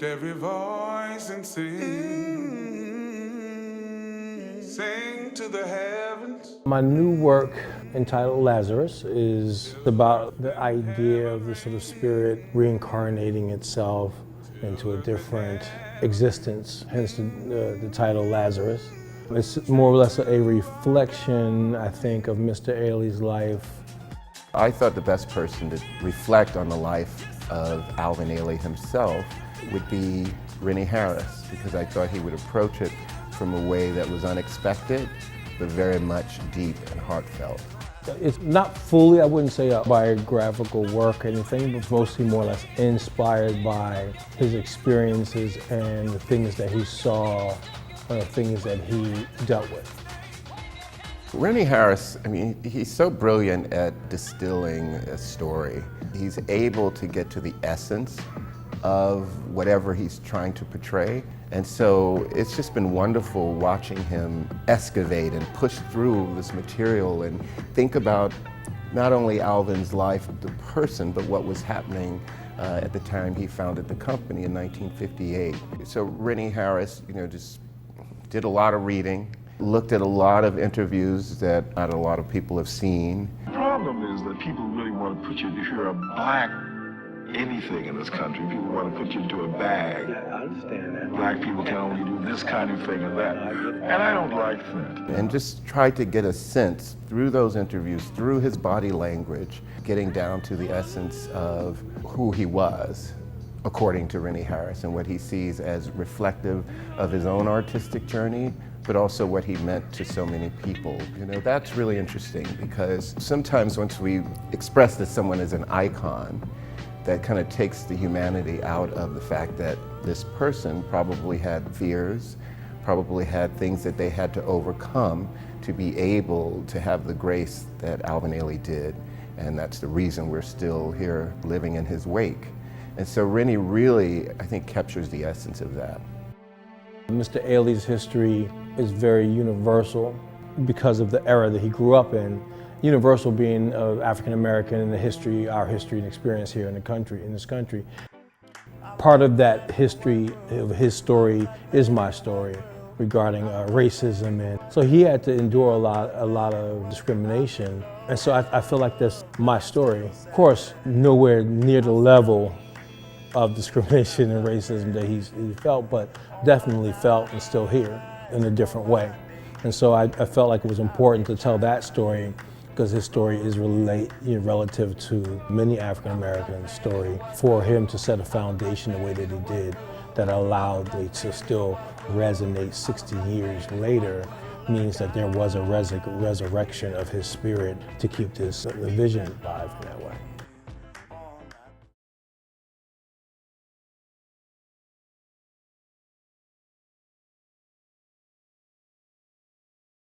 every voice and sing. Sing to the heavens. My new work, entitled Lazarus, is about the idea of the sort of spirit reincarnating itself into a different existence, hence the title Lazarus. It's more or less a reflection, I think, of Mr. Ailey's life. I thought the best person to reflect on the life of Alvin Ailey himself would be Rennie Harris, because I thought he would approach it from a way that was unexpected, but very much deep and heartfelt. It's not fully, I wouldn't say, a biographical work or anything, but mostly more or less inspired by his experiences and the things that he saw, the things that he dealt with. Rennie Harris, I mean, he's so brilliant at distilling a story. He's able to get to the essence of whatever he's trying to portray. And so it's just been wonderful watching him excavate and push through this material and think about not only Alvin's life, the person, but what was happening at the time he founded the company in 1958. So Rennie Harris, just did a lot of reading, looked at a lot of interviews that not a lot of people have seen. The problem is that people really want to put you, if you're a black anything in this country, people want to put you into a bag. Yeah, I understand that. Black people can only do this kind of thing and that. And I don't like that. And just try to get a sense through those interviews, through his body language, getting down to the essence of who he was, according to Rennie Harris, and what he sees as reflective of his own artistic journey, but also what he meant to so many people. That's really interesting, because sometimes once we express that someone is an icon, that kind of takes the humanity out of the fact that this person probably had fears, probably had things that they had to overcome to be able to have the grace that Alvin Ailey did. And that's the reason we're still here living in his wake. And so Rennie really, I think, captures the essence of that. Mr. Ailey's history is very universal because of the era that he grew up in. Universal being African American and our history and experience here in this country. Part of that history of his story is my story regarding racism, and so he had to endure a lot of discrimination, and so I feel like that's my story. Of course, nowhere near the level of discrimination and racism that he felt, but definitely felt and still here in a different way. And so I felt like it was important to tell that story, because his story is relative to many African Americans' story. For him to set a foundation the way that he did, that allowed it to still resonate 60 years later, means that there was a resurrection of his spirit to keep this vision alive.